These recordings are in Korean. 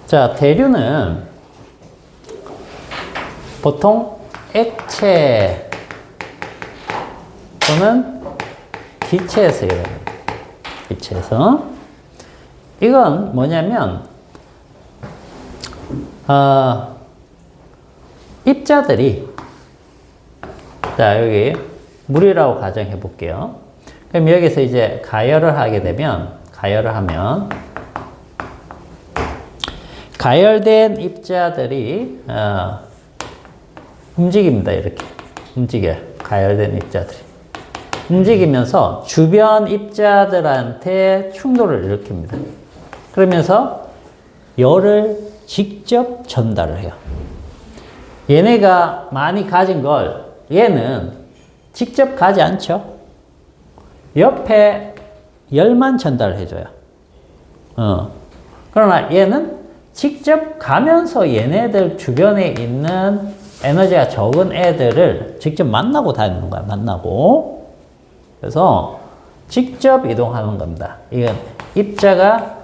자, 대류는 보통 액체 또는 기체에서 일어납니다. 기체에서. 이건 뭐냐면, 입자들이, 자, 여기 물이라고 가정해 볼게요. 그럼 여기서 이제 가열을 하게 되면, 가열된 입자들이, 움직입니다. 이렇게. 움직여요. 가열된 입자들이. 움직이면서 주변 입자들한테 충돌을 일으킵니다. 그러면서 열을 직접 전달을 해요. 얘네가 많이 가진 걸 얘는 직접 가지 않죠. 옆에 열만 전달을 해줘요. 그러나 얘는 직접 가면서 얘네들 주변에 있는 에너지가 적은 애들을 직접 만나고 다니는 거야. 만나고. 그래서 직접 이동하는 겁니다. 이건 입자가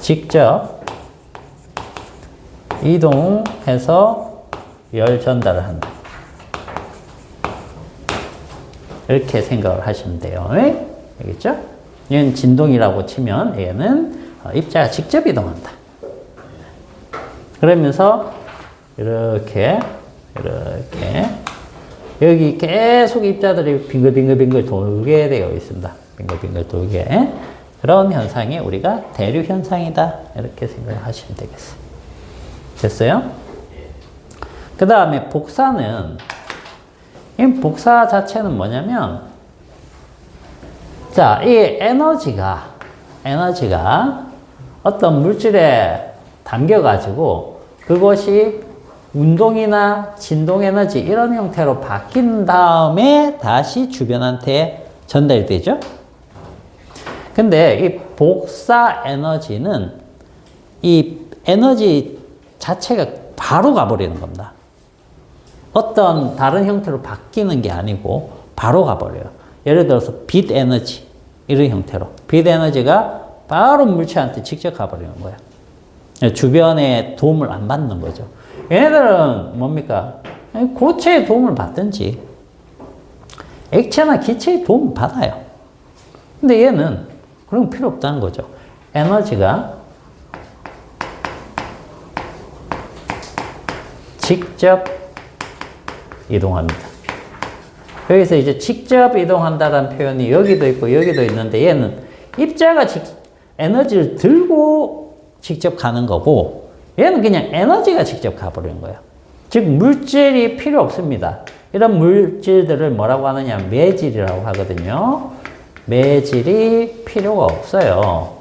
직접 이동해서 열 전달을 한다. 이렇게 생각을 하시면 돼요. 알겠죠? 얘는 진동이라고 치면 얘는 입자가 직접 이동한다. 그러면서 이렇게 여기 계속 입자들이 빙글빙글 돌게 되어 있습니다. 빙글빙글 돌게. 그런 현상이 우리가 대류 현상이다. 이렇게 생각하시면 되겠어요. 됐어요? 그 다음에 복사는, 이 복사 자체는 뭐냐면, 자, 이 에너지가 어떤 물질에 담겨가지고 그것이 운동이나 진동 에너지 이런 형태로 바뀐 다음에 다시 주변한테 전달이 되죠. 근데 이 복사 에너지는 이 에너지 자체가 바로 가버리는 겁니다. 어떤 다른 형태로 바뀌는 게 아니고 바로 가버려요. 예를 들어서 빛 에너지 이런 형태로 빛 에너지가 바로 물체한테 직접 가버리는 거예요. 주변에 도움을 안 받는 거죠. 얘네들은 뭡니까? 고체의 도움을 받든지 액체나 기체의 도움을 받아요. 근데 얘는 그런 거 필요 없다는 거죠. 에너지가 직접 이동합니다. 여기서 이제 직접 이동한다는 표현이 여기도 있고 여기도 있는데 얘는 입자가 에너지를 들고 직접 가는 거고 얘는 그냥 에너지가 직접 가버리는 거예요. 즉 물질이 필요 없습니다. 이런 물질들을 뭐라고 하느냐 매질이라고 하거든요. 매질이 필요가 없어요.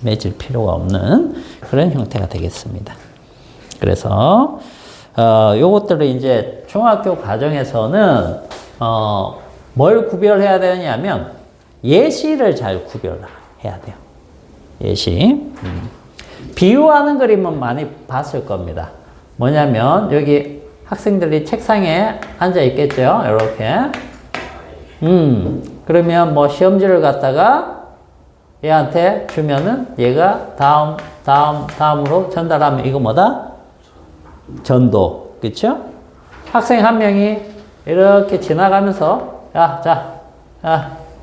매질 필요가 없는 그런 형태가 되겠습니다. 그래서 요것들을 이제 중학교 과정에서는 뭘 구별해야 되냐면 예시를 잘 구별해야 돼요. 예시. 비유하는 그림은 많이 봤을 겁니다. 뭐냐면 여기 학생들이 책상에 앉아 있겠죠. 이렇게. 그러면 뭐 시험지를 갖다가 얘한테 주면은 얘가 다음으로 전달하면 이거 뭐다? 전도. 그쵸? 학생 한 명이 이렇게 지나가면서 자,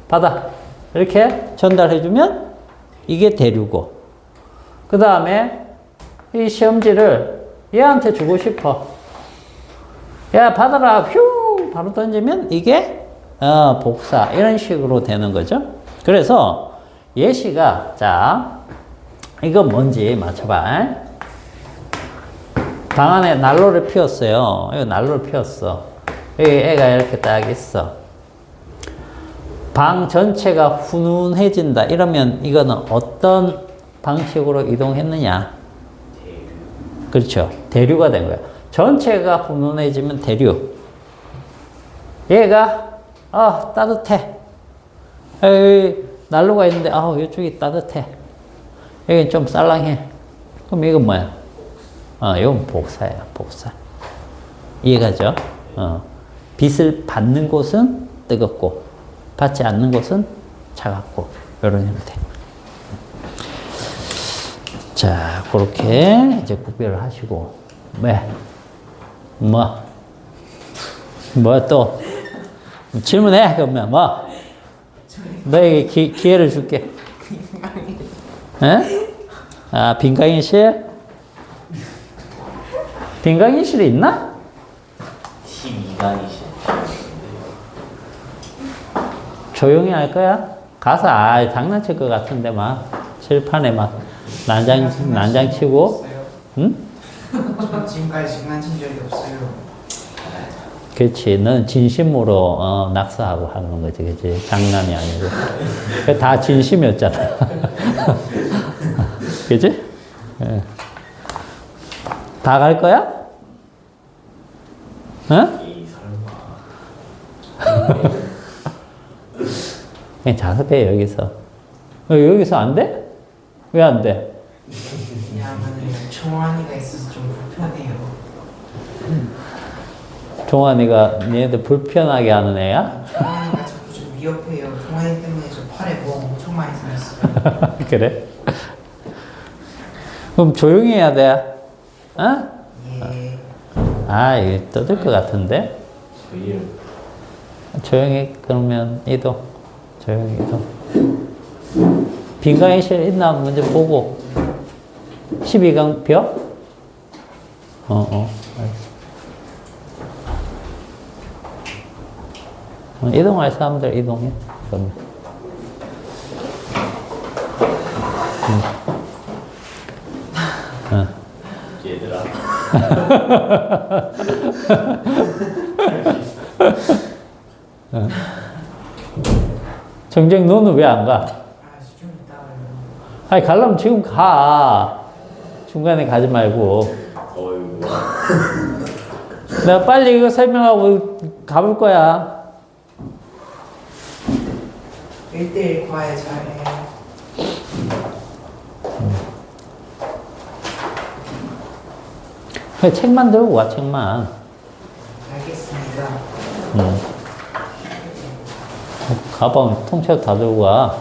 받아. 이렇게 전달해주면 이게 대류고. 그 다음에 이 시험지를 얘한테 주고 싶어. 야, 받아라. 휴! 바로 던지면 이게 복사. 이런 식으로 되는 거죠. 그래서 예시가, 자, 이거 뭔지 맞춰봐. 방 안에 난로를 피웠어요. 이거 난로를 피웠어. 여기 애가 이렇게 딱 있어. 방 전체가 훈훈해진다. 이러면 이거는 어떤 방식으로 이동했느냐? 그렇죠. 대류가 된 거야. 전체가 훈훈해지면 대류. 얘가 따뜻해. 여기 난로가 있는데 이쪽이 따뜻해. 여기 좀 쌀랑해. 그럼 이건 뭐야? 이건 복사예요. 복사. 이해가죠? 빛을 받는 곳은 뜨겁고 받지 않는 곳은 차갑고 이런 형태. 자, 그렇게 이제 구별을 하시고, 뭐 또, 질문해, 그러면 뭐? 너에게 기회를 줄게. 에? 아, 빈강의실? 빈강의실이 있나? 12강이시. 조용히 할 거야? 가서, 장난칠 것 같은데, 막, 칠판에 막, 난장 치고, 응? 전 지금까지 장난친 적이 없어요. 그렇지. 넌 진심으로, 낙서하고 하는 거지, 그치? 장난이 아니고. 그게 다 진심이었잖아. 그치? 예. 다 갈 거야? 응? 이 설마. 그냥 자습해, 여기서. 여기서 안 돼? 왜 안 돼? 왜냐하면 종환이가 있어서 좀 불편해요. 종환이가 얘네들 불편하게 하는 애야? 종환이가 자꾸 좀 위협해요. 종환이 때문에 저 팔에 뭐 엄청 많이 생겼어요. 그래? 그럼 조용히 해야 돼. 어? 예. 이게 떠들 것 같은데? 조용히, 그러면 이동. 조용히 이동. 빈강의실 있나 먼저 보고. 12강 벼? 알겠어. 이동할 사람들 이동해. 그러면. 얘들아. 정정 너는 왜 안 가? 좀 이따 가요. 아니 가려면 지금 가. 중간에 가지 말고. 어이구. 내가 빨리 이거 설명하고 가볼 거야. 1대1 과외 잘해. 그냥 책만 들고 와, 책만. 알겠습니다. 가방 통째로 다 들고 와.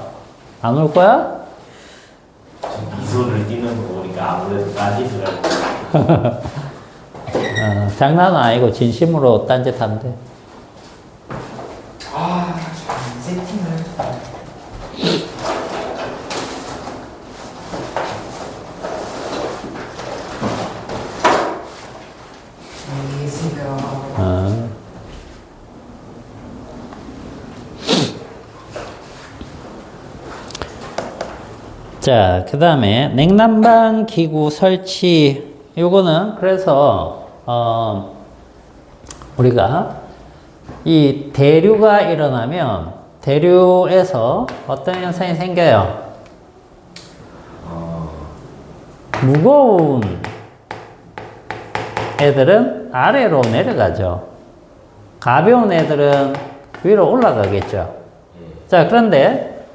안 올 거야? 미소를 띠는 거 보니까 아무래도 딴짓을 할 거야. 장난은 아니고 진심으로 딴짓 하면 돼. 이 세팅을. 알겠습니다. 자, 그 다음에 냉난방 기구 설치. 요거는 그래서 우리가 이 대류가 일어나면 대류에서 어떤 현상이 생겨요? 무거운 애들은 아래로 내려가죠. 가벼운 애들은 위로 올라가겠죠. 자, 그런데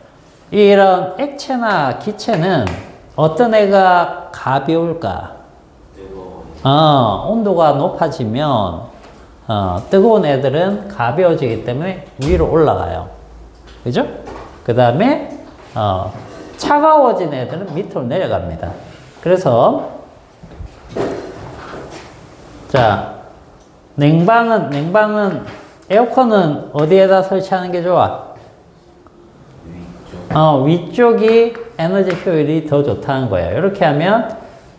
이런 액체나 기체는 어떤 애가 가벼울까? 온도가 높아지면 뜨거운 애들은 가벼워지기 때문에 위로 올라가요. 그죠? 그 다음에 차가워진 애들은 밑으로 내려갑니다. 그래서 자, 냉방은 에어컨은 어디에다 설치하는 게 좋아? 위쪽이 에너지 효율이 더 좋다는 거예요. 이렇게 하면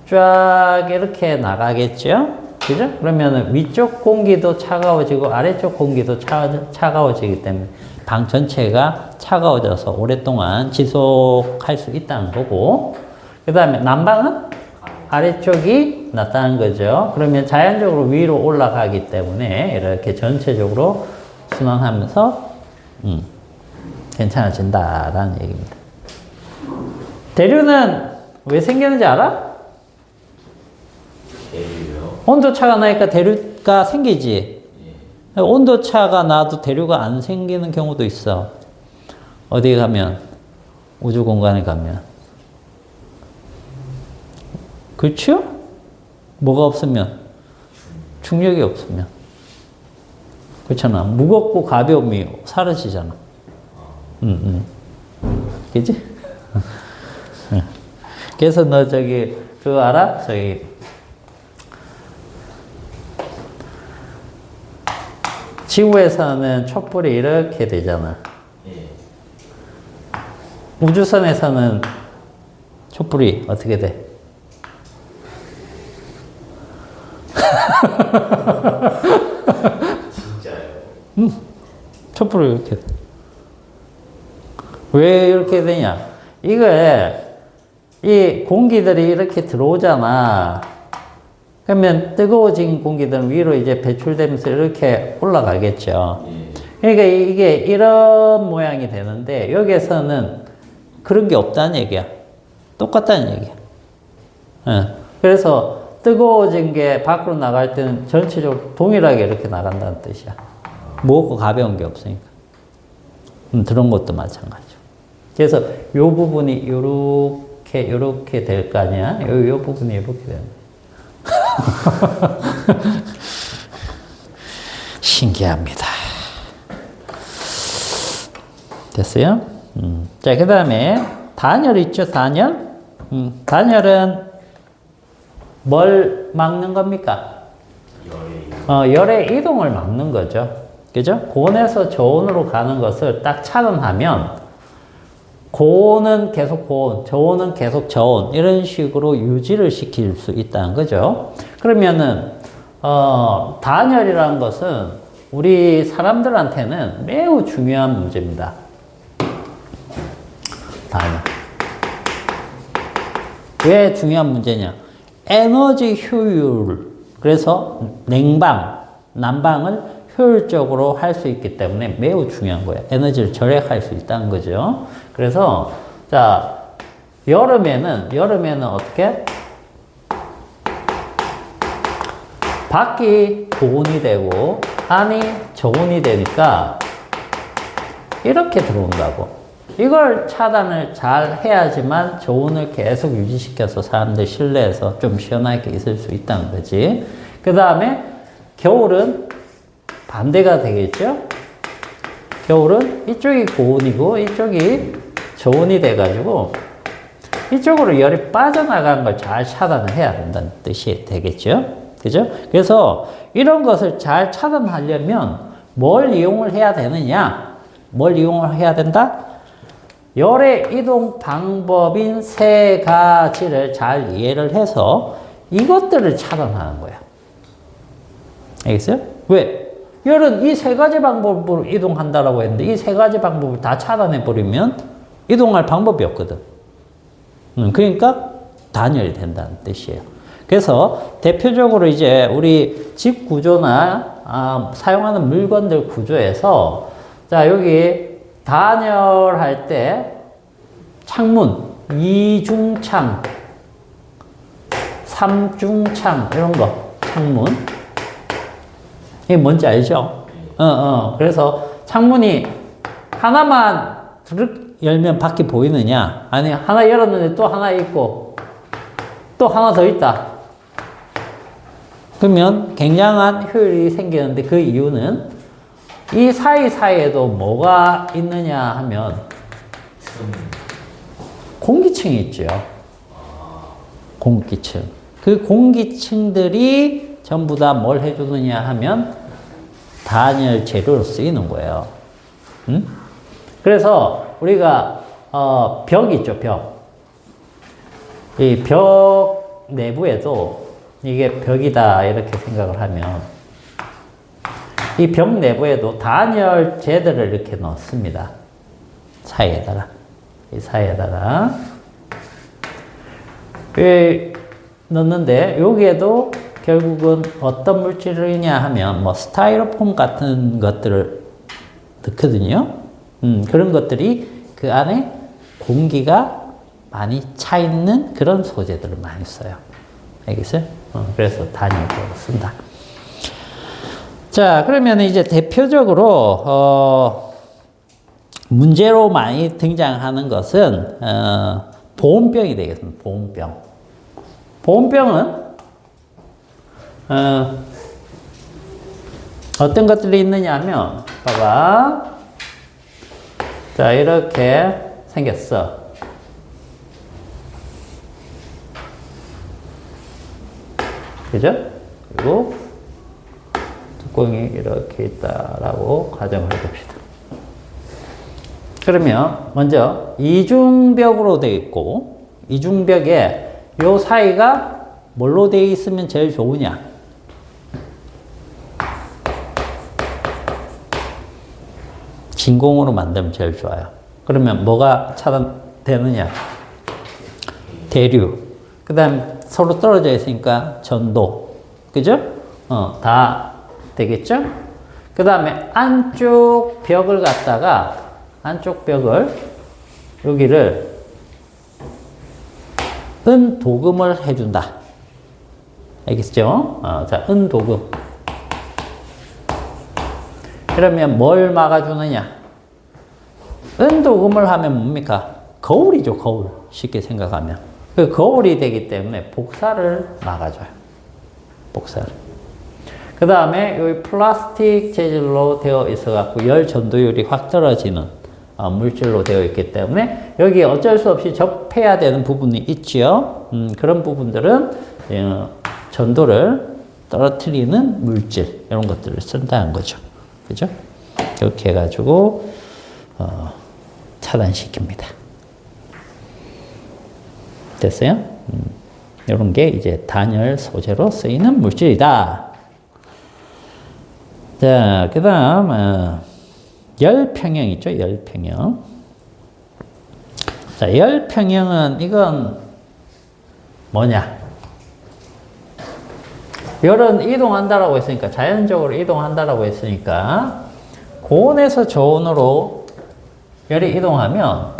쫙 이렇게 나가겠죠? 그죠? 그러면 위쪽 공기도 차가워지고 아래쪽 공기도 차가워지기 때문에 방 전체가 차가워져서 오랫동안 지속할 수 있다는 거고, 그 다음에 난방은 아래쪽이 낫다는 거죠. 그러면 자연적으로 위로 올라가기 때문에 이렇게 전체적으로 순환하면서 괜찮아진다라는 얘기입니다. 대류는 왜 생기는지 알아? 대류요? 온도차가 나니까 대류가 생기지. 온도차가 나도 대류가 안 생기는 경우도 있어. 어디 가면, 우주 공간에 가면. 그렇죠? 뭐가 없으면? 중력이 없으면. 그렇잖아. 무겁고 가벼움이 사라지잖아. 그지? 그래서 너 저기 그거 알아? 저기 지구에서는 촛불이 이렇게 되잖아. 예. 우주선에서는 촛불이 어떻게 돼? 진짜요? 촛불이 이렇게 돼. 왜 이렇게 되냐? 이거에 이 공기들이 이렇게 들어오잖아. 그러면 뜨거워진 공기들은 위로 이제 배출되면서 이렇게 올라가겠죠. 예. 그러니까 이게 이런 모양이 되는데 여기에서는 그런 게 없다는 얘기야. 똑같다는 얘기야. 그래서 뜨거워진 게 밖으로 나갈 때는 전체적으로 동일하게 이렇게 나간다는 뜻이야. 무겁고 가벼운 게 없으니까. 그런 것도 마찬가지죠. 그래서 요 부분이 요렇게 될 거 아니야? 요 부분이 이렇게 되는 거야. 신기합니다. 됐어요? 자, 그 다음에 단열 있죠, 단열? 단열은 뭘 막는 겁니까? 열의 이동을 막는 거죠. 그죠? 고온에서 저온으로 가는 것을 딱 차단하면 고온은 계속 고온, 저온은 계속 저온 이런 식으로 유지를 시킬 수 있다는 거죠. 그러면은 단열이라는 것은 우리 사람들한테는 매우 중요한 문제입니다. 단열. 왜 중요한 문제냐? 에너지 효율. 그래서 냉방, 난방을 효율적으로 할 수 있기 때문에 매우 중요한 거예요. 에너지를 절약할 수 있다는 거죠. 그래서 자, 여름에는 어떻게? 밖이 고온이 되고 안이 저온이 되니까 이렇게 들어온다고. 이걸 차단을 잘 해야지만 저온을 계속 유지시켜서 사람들 실내에서 좀 시원하게 있을 수 있다는 거지. 그 다음에 겨울은 반대가 되겠죠? 겨울은 이쪽이 고온이고 이쪽이 저온이 돼가지고 이쪽으로 열이 빠져나가는 걸 잘 차단을 해야 된다는 뜻이 되겠죠? 그죠? 그래서 이런 것을 잘 차단하려면 뭘 이용을 해야 되느냐? 뭘 이용을 해야 된다? 열의 이동 방법인 세 가지를 잘 이해를 해서 이것들을 차단하는 거야. 알겠어요? 왜? 열은 이 세 가지 방법으로 이동한다라고 했는데 이 세 가지 방법을 다 차단해버리면 이동할 방법이 없거든. 그러니까 단열이 된다는 뜻이에요. 그래서 대표적으로 이제 우리 집 구조나 사용하는 물건들 구조에서 자, 여기 단열할 때 창문, 이중창, 삼중창 이런 거 창문 이게 뭔지 알죠? 그래서 창문이 하나만 드륵 열면 밖이 보이느냐? 아니, 하나 열었는데 또 하나 있고, 또 하나 더 있다. 그러면 굉장한 효율이 생기는데 그 이유는 이 사이사이에도 뭐가 있느냐 하면 공기층이 있죠. 공기층. 그 공기층들이 전부 다 뭘 해주느냐 하면 단열 재료로 쓰이는 거예요. 그래서 우리가 벽 있죠, 벽. 이 벽 내부에도 이게 벽이다 이렇게 생각을 하면 이 벽 내부에도 단열재들을 이렇게 넣습니다. 사이에다가 이 사이에다가 넣는데 여기에도 결국은 어떤 물질이냐 하면 뭐 스타이로폼 같은 것들을 넣거든요. 그런 것들이 그 안에 공기가 많이 차 있는 그런 소재들을 많이 써요. 알겠어요? 그래서 단열재로 쓴다. 자, 그러면 이제 대표적으로 문제로 많이 등장하는 것은 보온병이 되겠습니다. 보온병. 보온병은 어떤 것들이 있느냐 하면 봐봐. 자, 이렇게 생겼어. 그죠? 그리고 뚜껑이 이렇게 있다라고 가정을 해봅시다. 그러면 먼저 이중벽으로 되어 있고 이중벽에 요 사이가 뭘로 되어 있으면 제일 좋으냐? 진공으로 만들면 제일 좋아요. 그러면 뭐가 차단되느냐? 대류. 그 다음 서로 떨어져 있으니까 전도. 그죠? 다 되겠죠? 그 다음에 안쪽 벽을 갖다가 안쪽 벽을 여기를 은도금을 해준다. 알겠죠? 자, 은도금. 그러면 뭘 막아주느냐? 은도금을 하면 뭡니까? 거울이죠, 거울. 쉽게 생각하면. 그 거울이 되기 때문에 복사를 막아줘요. 복사를. 그 다음에 여기 플라스틱 재질로 되어 있어갖고 열 전도율이 확 떨어지는 물질로 되어 있기 때문에 여기 어쩔 수 없이 접해야 되는 부분이 있죠. 그런 부분들은 전도를 떨어뜨리는 물질 이런 것들을 쓴다는 거죠. 그죠? 이렇게 해가지고 차단시킵니다. 됐어요? 이런 게 이제 단열 소재로 쓰이는 물질이다. 자, 그 다음 열평형 있죠? 열평형. 자, 열평형은 이건 뭐냐? 열은 이동한다라고 했으니까 자연적으로 이동한다라고 했으니까 고온에서 저온으로 열이 이동하면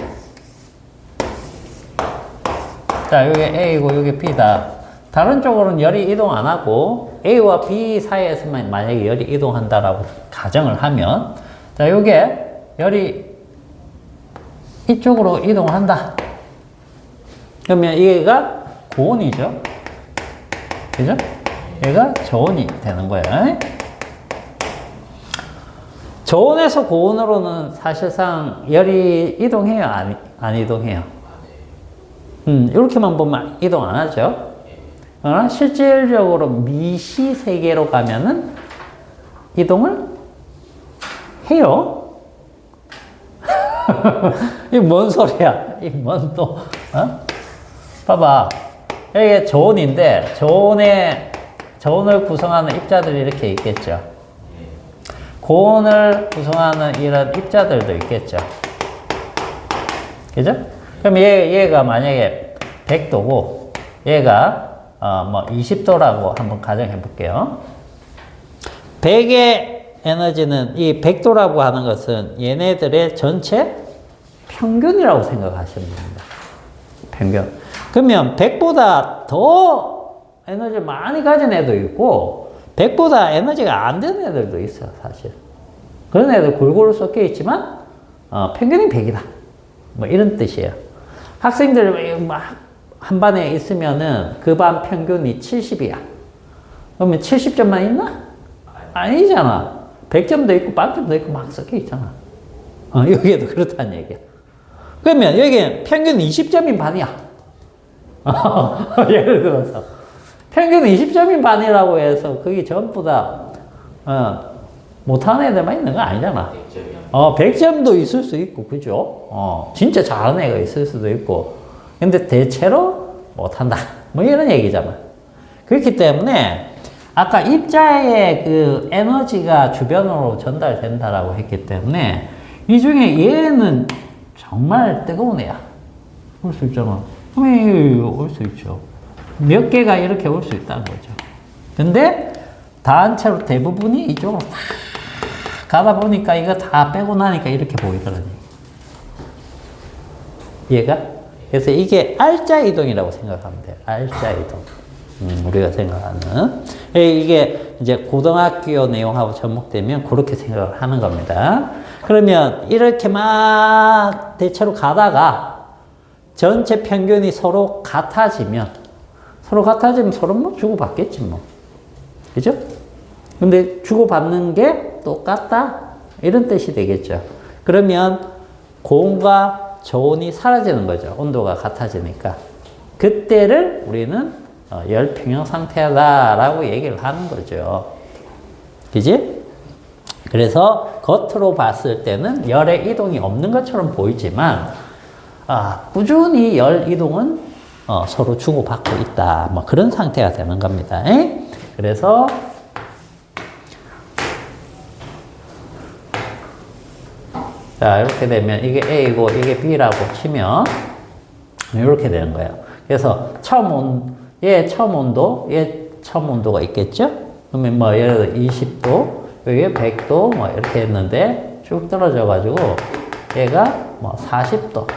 자, 여기 A고 여기 B다. 다른 쪽으로는 열이 이동 안 하고 A와 B 사이에서만 만약에 열이 이동한다라고 가정을 하면 자, 요게 열이 이쪽으로 이동한다. 그러면 얘가 고온이죠. 그죠? 얘가 저온이 되는 거예요. 저온에서 고온으로는 사실상 열이 이동해요? 안 이동해요? 이렇게만 보면 이동 안 하죠? 그러나 실질적으로 미시 세계로 가면은 이동을 해요. 이게 뭔 소리야? 이게 뭔 또, 봐봐. 여기 저온인데, 저온을 구성하는 입자들이 이렇게 있겠죠. 고온을 구성하는 이런 입자들도 있겠죠. 그죠? 그럼 얘가 만약에 100도고, 얘가, 20도라고 한번 가정해 볼게요. 100의 에너지는 이 100도라고 하는 것은 얘네들의 전체 평균이라고 생각하시면 됩니다. 평균. 그러면 100보다 더 에너지를 많이 가진 애도 있고 100보다 에너지가 안 되는 애들도 있어요, 사실. 그런 애들 골고루 섞여 있지만 평균이 100이다. 뭐 이런 뜻이에요. 학생들 막 한 반에 있으면은 그 반 평균이 70이야. 그러면 70점만 있나? 아니잖아. 100점도 있고 빵점도 있고 막 섞여 있잖아. 여기에도 그렇다는 얘기야. 그러면 여기 평균 20점인 반이야. 예를 들어서 평균 20점인 반이라고 해서 그게 전부 다 못하는 애들만 있는 거 아니잖아. 100점도 있을 수 있고, 그죠? 진짜 잘하는 애가 있을 수도 있고. 근데 대체로 못한다. 뭐 이런 얘기잖아. 그렇기 때문에 아까 입자의 그 에너지가 주변으로 전달된다라고 했기 때문에 이 중에 얘는 정말 뜨거운 애야. 올 수 있잖아. 올 수 있죠. 몇 개가 이렇게 올 수 있다는 거죠. 근데 단체로 대부분이 이쪽으로 다 가다 보니까 이거 다 빼고 나니까 이렇게 보이더라니. 얘가? 그래서 이게 알짜 이동이라고 생각하면 돼요. 알짜 이동. 우리가 생각하는. 이게 이제 고등학교 내용하고 접목되면 그렇게 생각을 하는 겁니다. 그러면 이렇게 막 대체로 가다가 전체 평균이 서로 같아지면 서로 뭐 주고받겠지 뭐. 그죠? 근데 주고받는 게 똑같다? 이런 뜻이 되겠죠. 그러면 고온과 저온이 사라지는 거죠. 온도가 같아지니까. 그때를 우리는 열 평형 상태다라고 얘기를 하는 거죠. 그지? 그래서 겉으로 봤을 때는 열의 이동이 없는 것처럼 보이지만 꾸준히 열 이동은 서로 주고받고 있다. 뭐 그런 상태가 되는 겁니다. 에? 그래서 자, 이렇게 되면 이게 A고 이게 B라고 치면 이렇게 되는 거예요. 그래서 얘 처음 온도가 있겠죠? 그러면 뭐 예를 들어 20도, 여기에 100도 뭐 이렇게 했는데 쭉 떨어져 가지고 얘가 뭐 40도.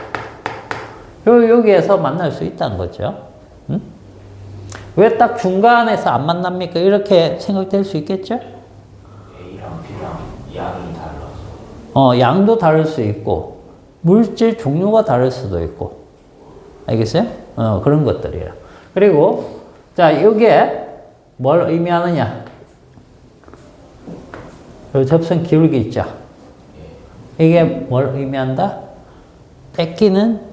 여기에서 만날 수 있다는 거죠. 응? 왜 딱 중간에서 안 만납니까? 이렇게 생각될 수 있겠죠? A랑 B랑 양이 달라서. 양도 다를 수 있고, 물질 종류가 다를 수도 있고. 알겠어요? 그런 것들이에요. 그리고, 자, 이게 뭘 의미하느냐? 이 접선 기울기 있죠? 이게 뭘 의미한다? 뺏기는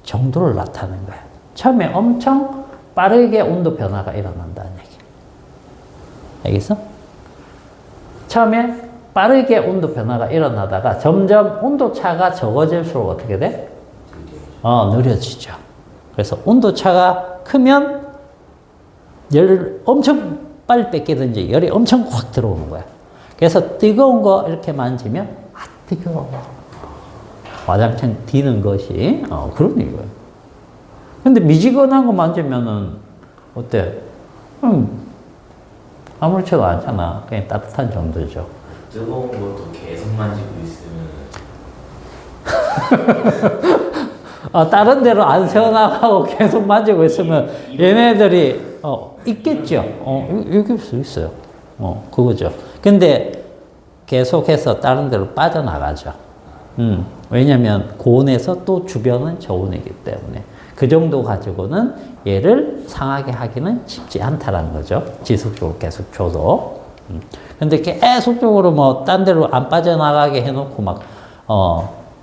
정도를 나타내는 거야. 처음에 엄청 빠르게 온도 변화가 일어난다는 얘기야. 알겠어? 처음에 빠르게 온도 변화가 일어나다가 점점 온도 차가 적어질수록 어떻게 돼? 느려지죠. 그래서 온도 차가 크면 열을 엄청 빨리 뺏기든지 열이 엄청 확 들어오는 거야. 그래서 뜨거운 거 이렇게 만지면 뜨거워. 와장창 디는 것이 그런 얘기예요. 근데 미지근한 거 만지면은 어때? 아무렇지도 않잖아. 그냥 따뜻한 정도죠. 뜨거운 것도 계속 만지고 있으면 다른 데로 안 새어나가고 계속 만지고 있으면 얘네들이 있겠죠. 이길 수 있어요. 그거죠. 근데 계속해서 다른 데로 빠져나가죠. 왜냐면 고온에서 또 주변은 저온이기 때문에 그 정도 가지고는 얘를 상하게 하기는 쉽지 않다라는 거죠. 지속적으로 계속 줘도. 근데 계속적으로 뭐 딴 데로 안 빠져나가게 해놓고 막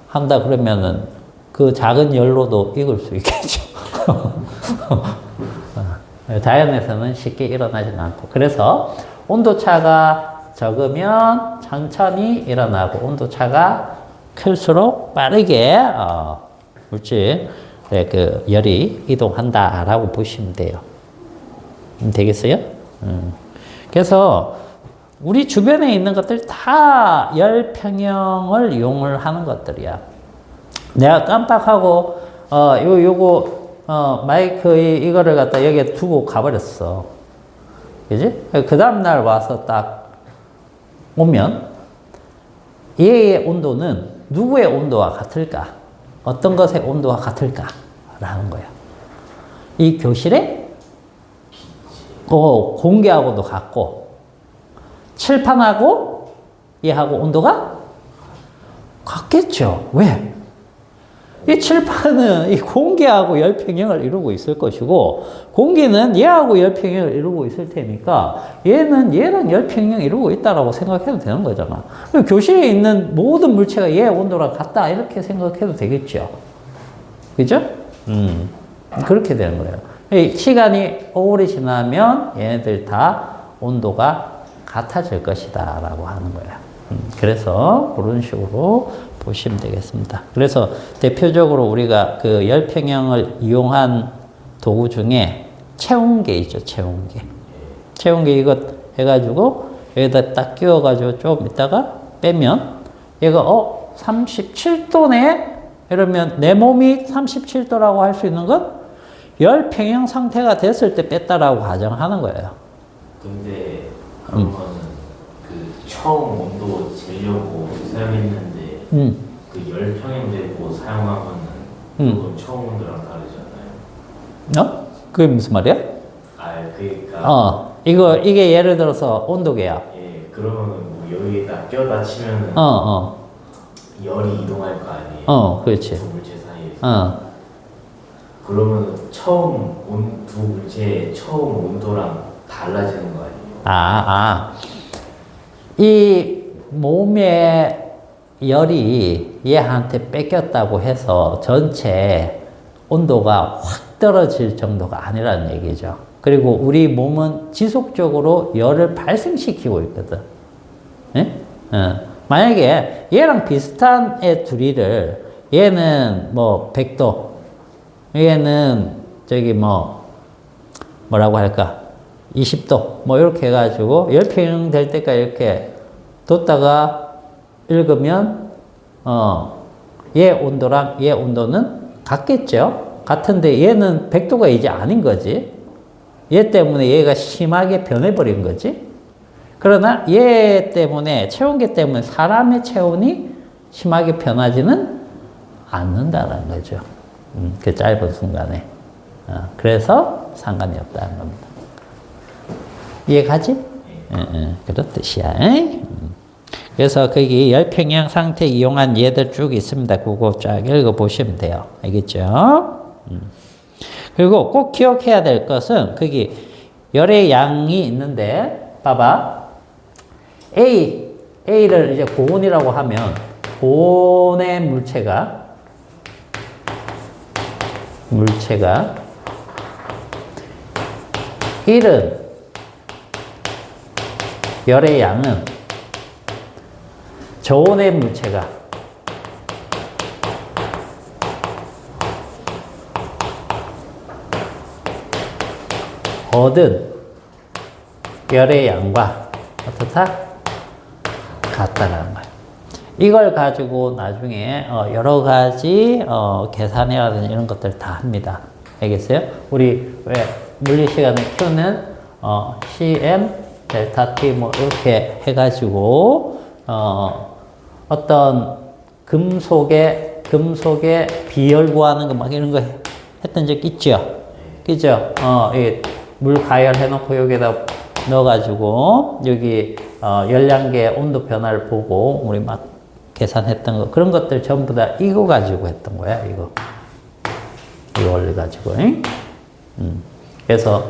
한다 그러면은 그 작은 열로도 익을 수 있겠죠. 자연에서는 쉽게 일어나지는 않고. 그래서 온도차가 적으면 천천히 일어나고 온도차가 클수록 빠르게 물질 그 열이 이동한다라고 보시면 돼요. 되겠어요? 그래서 우리 주변에 있는 것들 다 열 평형을 이용을 하는 것들이야. 내가 깜빡하고 요거 마이크 이거를 갖다 여기에 두고 가버렸어. 그지? 그 다음날 와서 딱 오면 얘의 온도는 누구의 온도와 같을까? 어떤 것의 온도와 같을까? 라는 거야. 이 교실에 공기하고도 같고 칠판하고 얘하고 온도가 같겠죠. 왜? 이 칠판은 이 공기하고 열평형을 이루고 있을 것이고 공기는 얘하고 열평형을 이루고 있을 테니까 얘는 얘랑 열평형 이루고 있다라고 생각해도 되는 거잖아. 교실에 있는 모든 물체가 얘의 온도랑 같다 이렇게 생각해도 되겠죠. 그죠? 그렇게 되는 거예요. 시간이 오래 지나면 얘네들 다 온도가 같아질 것이다 라고 하는 거예요. 그래서 그런 식으로 보시면 되겠습니다. 그래서 대표적으로 우리가 그 열평형을 이용한 도구 중에 체온계 있죠, 체온계. 체온계 이것 해가지고 여기다 딱 끼워가지고 좀 이따가 빼면 얘가 37도네? 이러면 내 몸이 37도라고 할 수 있는 건 열평형 상태가 됐을 때 뺐다라고 가정하는 거예요. 근데 그런 거는 그 처음 온도 재려고 사용했는데 그 열평형 되고 사용한 거는 그건 처음 온도랑 다르잖아요. 그게 무슨 말이야? 그러니까 이게 예를 들어서 온도계야. 예, 그러면은 뭐 여기다 껴다 치면은 열이 이동할 거 아니에요. 그렇지. 두 물체 사이에서. 그러면은 두 물체의 처음 온도랑 달라지는 거 아니에요? 이 몸의 열이 얘한테 뺏겼다고 해서 전체 온도가 확 떨어질 정도가 아니라는 얘기죠. 그리고 우리 몸은 지속적으로 열을 발생시키고 있거든. 예? 만약에 얘랑 비슷한 애 둘이를 얘는 뭐 100도, 얘는 저기 뭐라고 할까? 20도, 뭐 이렇게 해가지고 열평형 될 때까지 이렇게 뒀다가 읽으면, 얘 온도랑 얘 온도는 같겠죠? 같은데 얘는 100도가 이제 아닌 거지. 얘 때문에 얘가 심하게 변해버린 거지. 그러나 얘 때문에, 체온계 때문에 사람의 체온이 심하게 변하지는 않는다는 거죠. 그 짧은 순간에. 그래서 상관이 없다는 겁니다. 이해가지? 그런 뜻이야. 그래서 거기 열평형 상태 이용한 예들 쭉 있습니다. 그거 쫙 읽어보시면 돼요. 알겠죠? 그리고 꼭 기억해야 될 것은 거기 열의 양이 있는데 봐봐. A를 이제 고온이라고 하면 고온의 물체가 열의 양은 저온의 물체가 얻은 열의 양과 어떻다? 같다라는 거예요. 이걸 가지고 나중에 여러 가지 계산이라든지 이런 것들 다 합니다. 알겠어요? 우리 왜 물리 시간에 Q는 CM 델타 T 뭐 이렇게 해가지고 어떤 금속의 비열 구하는 거 막 이런 거 했던 적 있죠? 그죠? 물 가열해놓고 여기다 넣어가지고 여기 열량계 온도 변화를 보고 우리 막 계산했던 거 그런 것들 전부 다 이거 가지고 했던 거야. 이거 원리 가지고. 그래서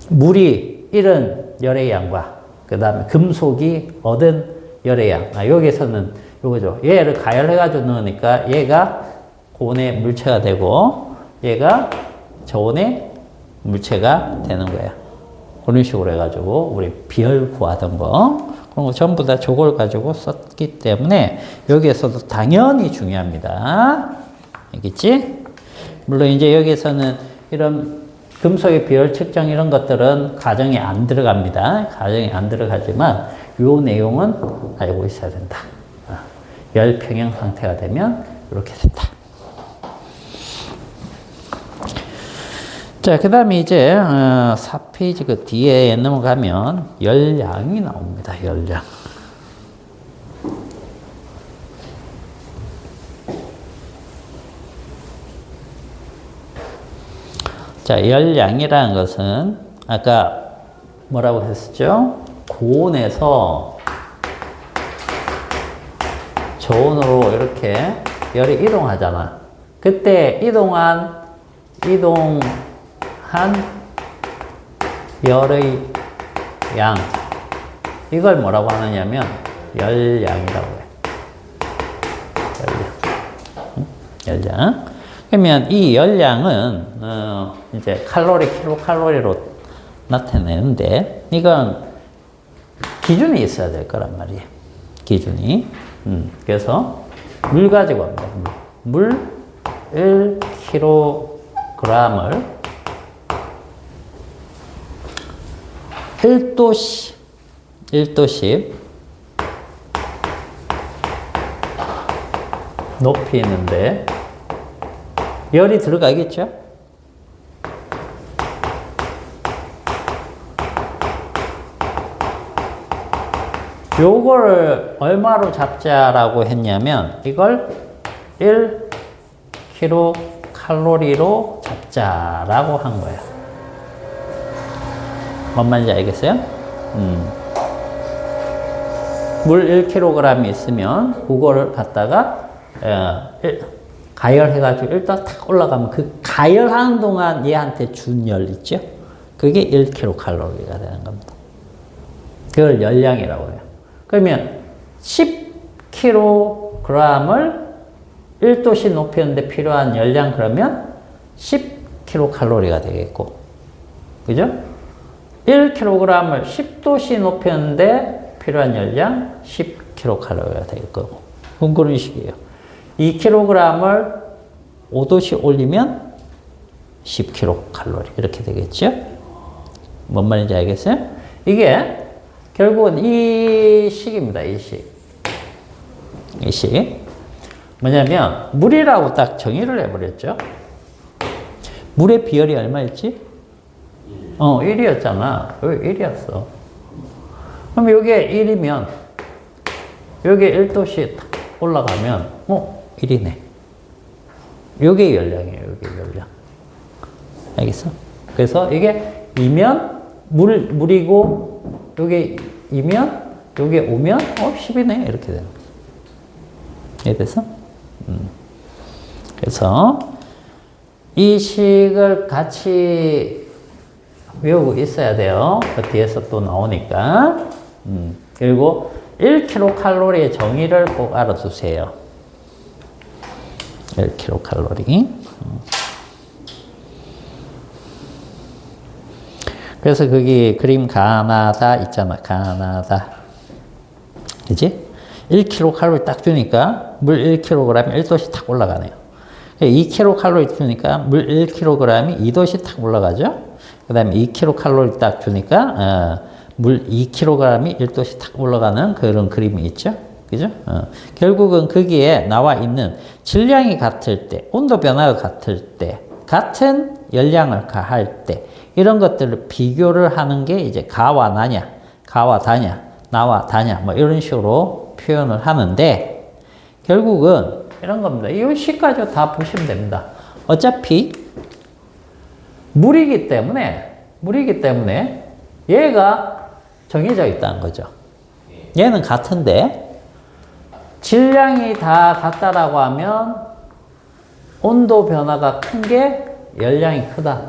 물이 잃은 열의 양과 그 다음에 금속이 얻은 열의 양. 여기서는 요거죠. 얘를 가열해가지고 넣으니까 얘가 고온의 물체가 되고 얘가 저온의 물체가 되는 거예요. 그런 식으로 해가지고 우리 비열 구하던 거 그런 거 전부 다 저걸 가지고 썼기 때문에 여기에서도 당연히 중요합니다. 알겠지? 물론 이제 여기에서는 이런 금속의 비열 측정 이런 것들은 가정에 안 들어갑니다. 가정에 안 들어가지만 요 내용은 알고 있어야 된다. 열평형 상태가 되면 이렇게 된다. 자, 그 다음에 이제 4페이지 그 뒤에 넘어가면 열량이 나옵니다. 열량. 자, 열량이라는 것은 아까 뭐라고 했었죠? 고온에서 저온으로 이렇게 열이 이동하잖아. 그때 이동한 열의 양, 이걸 뭐라고 하느냐면 열량이라고 해. 열량. 그러면 이 열량은 이제 킬로칼로리로 나타내는데 이건 기준이 있어야 될 거란 말이에요. 기준이. 그래서 물 가지고 합니다. 물 1kg을 1도씩 높이 있는데 열이 들어가겠죠? 요거를 얼마로 잡자라고 했냐면 이걸 1kcal로 잡자라고 한 거예요. 뭔 말인지 알겠어요? 물 1kg 있으면 그거를 갖다가 가열해가지고 일단 탁 올라가면 그 가열하는 동안 얘한테 준 열 있죠? 그게 1kcal가 되는 겁니다. 그걸 열량이라고 해요. 그러면 10kg을 1도씩 높이는데 필요한 열량 그러면 10kcal가 되겠고 그죠? 1kg을 10도씨 높였는데 필요한 열량 10kcal가 될 거고. 그런 식이에요. 2kg을 5도씨 올리면 10kcal 이렇게 되겠죠? 뭔 말인지 알겠어요? 이게 결국은 이 식입니다. 이 식. 이 식. 뭐냐면 물이라고 딱 정의를 해버렸죠. 물의 비열이 얼마였지? 1이었잖아. 여기 1이었어. 그럼 여기에 1이면 여기에 1도씩 올라가면 1이네. 요게 열량이에요. 요게 열량. 알겠어? 그래서 이게 2면 물이고 요게 2면 요게 5면 10이네. 이렇게 되는 거죠. 이해됐어? 그래서 이 식을 같이 외우고 있어야 돼요. 그 뒤에서 또 나오니까. 그리고 1kcal의 정의를 꼭 알아두세요. 1kcal. 그래서 거기 그림 가나다 있잖아. 가나다. 그지? 1kcal 딱 주니까 물 1kg 1도씩 탁 올라가네요. 2kcal 주니까 물 1kg이 2도씩 탁 올라가죠. 그 다음에 2kcal 딱 주니까 물 2kg이 1도씩 탁 올라가는 그런 그림이 있죠. 그죠? 결국은 거기에 나와 있는 질량이 같을 때, 온도 변화가 같을 때, 같은 열량을 가할 때, 이런 것들을 비교를 하는 게 이제 가와 나냐, 가와 다냐, 나와 다냐, 뭐 이런 식으로 표현을 하는데, 결국은 이런 겁니다. 이 식까지 다 보시면 됩니다. 어차피 물이기 때문에 얘가 정해져 있다는 거죠. 얘는 같은데, 질량이 다 같다라고 하면 온도 변화가 큰 게 열량이 크다.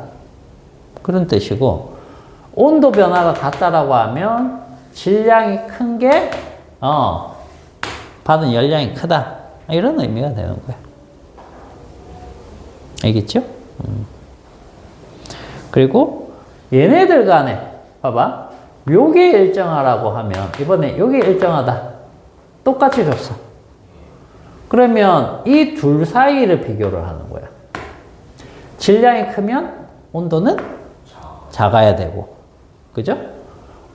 그런 뜻이고, 온도 변화가 같다라고 하면 질량이 큰 게 받은 열량이 크다. 이런 의미가 되는 거야. 알겠죠? 그리고 얘네들 간에 봐봐. 요게 일정하라고 하면 이번에 요게 일정하다. 똑같이 줬어. 그러면 이 둘 사이를 비교를 하는 거야. 질량이 크면 온도는 작아야 되고, 그죠?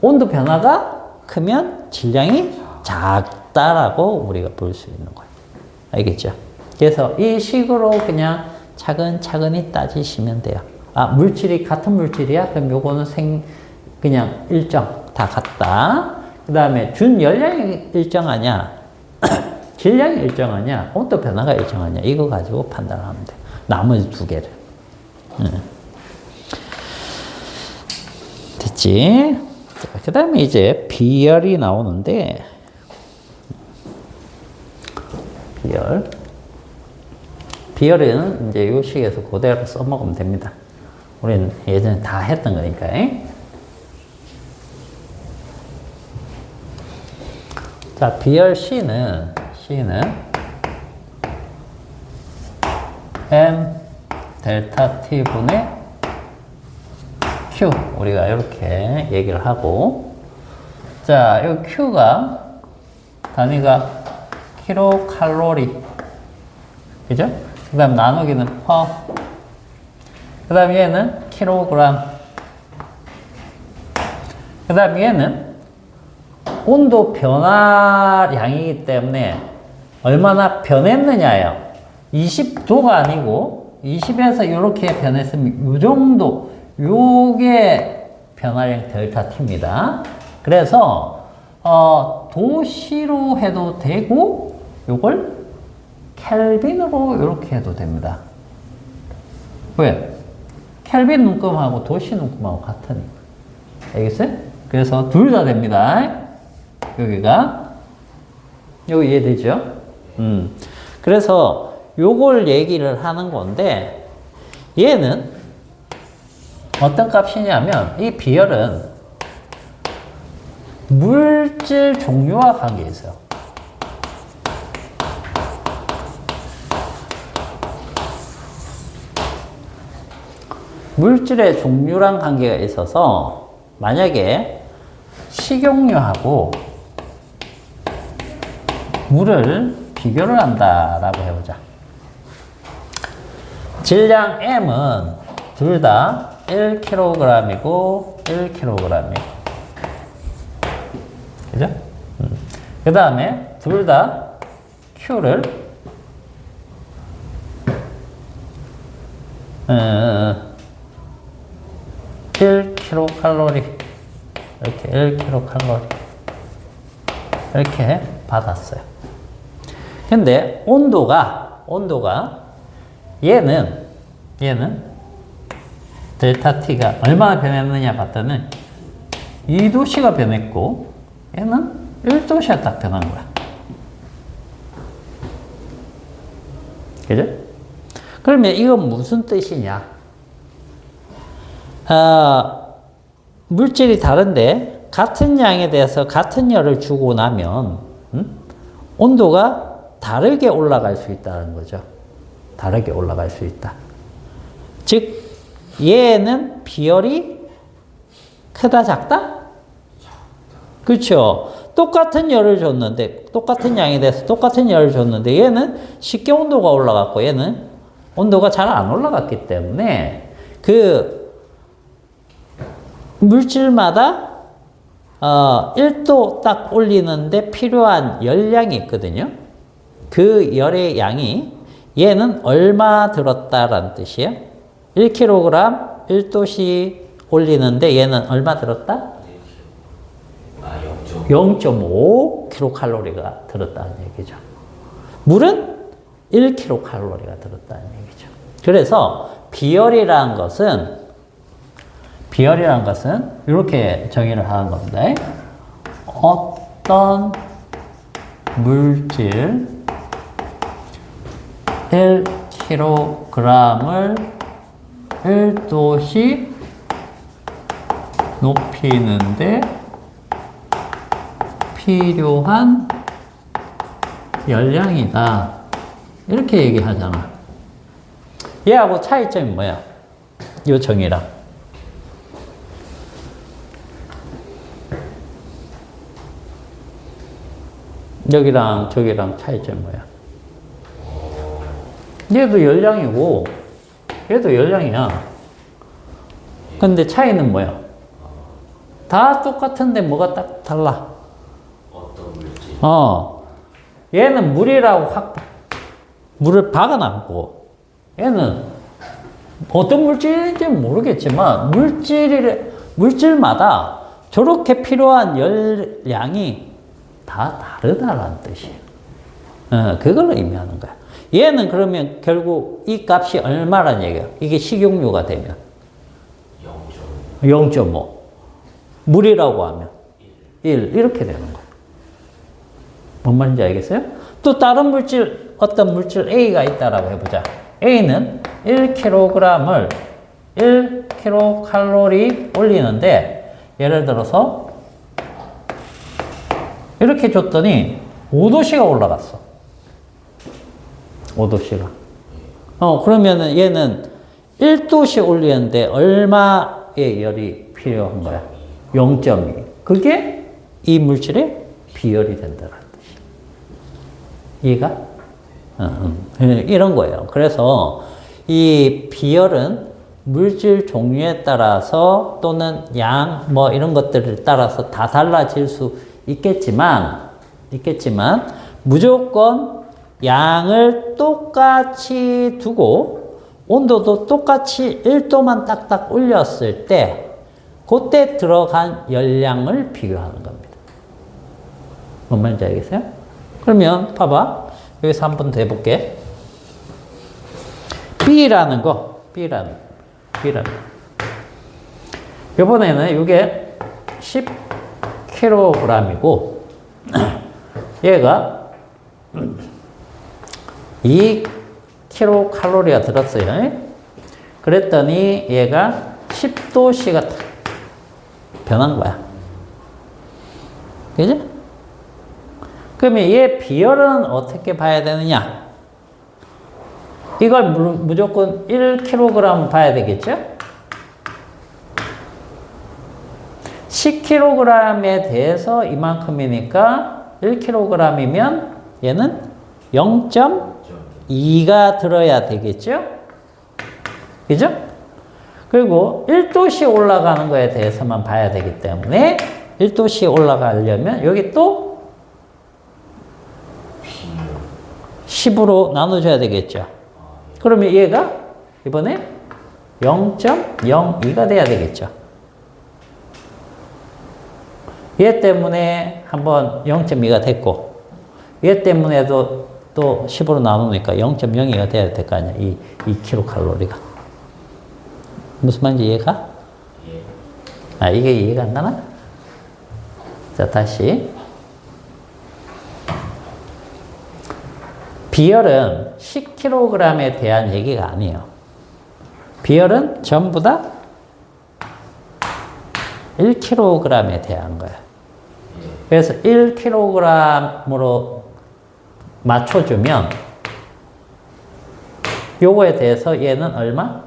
온도 변화가 크면 질량이 작다라고 우리가 볼 수 있는 거야. 알겠죠? 그래서 이 식으로 그냥 차근차근히 따지시면 돼요. 물질이 같은 물질이야? 그럼 요거는 그냥 일정, 다 같다. 그 다음에 준 열량이 일정하냐? 질량이 일정하냐? 온도 변화가 일정하냐? 이거 가지고 판단을 하면 돼. 나머지 두 개를. 됐지? 그 다음에 이제 비열이 나오는데, 비열은 이제 요 식에서 그대로 써먹으면 됩니다. 우리는 예전에 다 했던 거니까. 자, 비열 C는 M 델타 T 분의 Q. 우리가 이렇게 얘기를 하고. 자, 이 Q가 단위가 킬로칼로리. 그죠? 그 다음 나누기는 퍼. 그 다음 얘는 킬로그램. 그 다음 얘는 온도 변화량이기 때문에 얼마나 변했느냐예요. 20도가 아니고 20에서 이렇게 변했으면 이 정도, 요게 변화량 델타 T입니다. 그래서 도시로 해도 되고 요걸 켈빈으로 이렇게 해도 됩니다. 왜? 켈빈 눈금하고 도시 눈금하고 같으니까. 알겠어요? 그래서 둘 다 됩니다. 여기가. 여기 이해되죠? 그래서 요걸 얘기를 하는 건데, 얘는 어떤 값이냐면, 이 비열은 물질 종류와 관계 있어요. 물질의 종류랑 관계가 있어서 만약에 식용유하고 물을 비교를 한다라고 해보자. 질량 M은 둘 다 1kg이고 1kg이고 그죠? 그 다음에 둘 다 Q를 1kcal 이렇게 1kcal 이렇게 받았어요. 근데 온도가 얘는 델타 T가 얼마나 변했느냐 봤더니 2도씨가 변했고 얘는 1도씨가 딱 변한 거야. 그죠? 그러면 이건 무슨 뜻이냐? 물질이 다른데 같은 양에 대해서 같은 열을 주고 나면 온도가 다르게 올라갈 수 있다는 거죠. 다르게 올라갈 수 있다. 즉 얘는 비열이 크다 작다? 그렇죠. 똑같은 열을 줬는데 똑같은 양에 대해서 똑같은 열을 줬는데 얘는 쉽게 온도가 올라갔고 얘는 온도가 잘 안 올라갔기 때문에 그 물질마다 1도 딱 올리는데 필요한 열량이 있거든요. 그 열의 양이 얘는 얼마 들었다라는 뜻이에요. 1kg 1도씨 올리는데 얘는 얼마 들었다? 0.5kcal가 들었다는 얘기죠. 물은 1kcal가 들었다는 얘기죠. 그래서 비열이라는 것은 이렇게 정의를 하는 겁니다. 어떤 물질 1kg을 1도씩 높이는데 필요한 열량이다. 이렇게 얘기하잖아. 얘하고 차이점이 뭐야? 이 정의랑. 여기랑 저기랑 차이점이 뭐야? 얘도 열량이고 얘도 열량이야. 근데 차이는 뭐야? 다 똑같은데 뭐가 딱 달라? 어떤 물질? 얘는 물이라고 물을 박아놨고 얘는 어떤 물질인지는 모르겠지만 물질마다 저렇게 필요한 열량이 다 다르다라는 뜻이에요. 그걸 의미하는 거야. 얘는 그러면 결국 이 값이 얼마란 얘기야? 이게 식용유가 되면 0.5. 물이라고 하면 1. 이렇게 되는 거야. 뭔 말인지 알겠어요? 또 다른 물질, 어떤 물질 A가 있다라고 해보자. A는 1kg을 1kcal 올리는데 예를 들어서 이렇게 줬더니 5도씨가 올라갔어. 5도씨가. 그러면은 얘는 1도씩 올리는데 얼마의 열이 필요한 거야? 0.2. 그게 이 물질의 비열이 된다는 뜻이야. 이해가? 이런 거예요. 그래서 이 비열은 물질 종류에 따라서 또는 양, 뭐 이런 것들을 따라서 다 달라질 수 있겠지만 무조건 양을 똑같이 두고 온도도 똑같이 1도만 딱딱 올렸을 때 그때 들어간 열량을 비교하는 겁니다. 뭔 말인지 알겠어요? 그러면 봐봐. 여기서 한 번 더 해볼게. B라는 거. 이번에는 이게 10kg이고 얘가 2kcal가 들었어요. 그랬더니 얘가 10도씨가 변한 거야. 그지? 그러면 얘 비열은 어떻게 봐야 되느냐? 이걸 무조건 1kg 봐야 되겠죠? 10kg에 대해서 이만큼이니까 1kg이면 얘는 0.2가 들어야 되겠죠? 그죠? 그리고 1도씩 올라가는 거에 대해서만 봐야 되기 때문에 1도씩 올라가려면 여기 또 10으로 나눠줘야 되겠죠. 그러면 얘가 이번에 0.02가 돼야 되겠죠. 얘 때문에 한번 0.2가 됐고 얘 때문에도 또 10으로 나누니까 0.02가 돼야 될 거 아니야. 이 2kcal가. 무슨 말인지 이해가? 아, 이게 이해가 안 가나? 자, 다시. 비열은 10kg에 대한 얘기가 아니에요. 비열은 전부 다 1kg에 대한 거예요. 그래서 1kg으로 맞춰주면 요거에 대해서 얘는 얼마?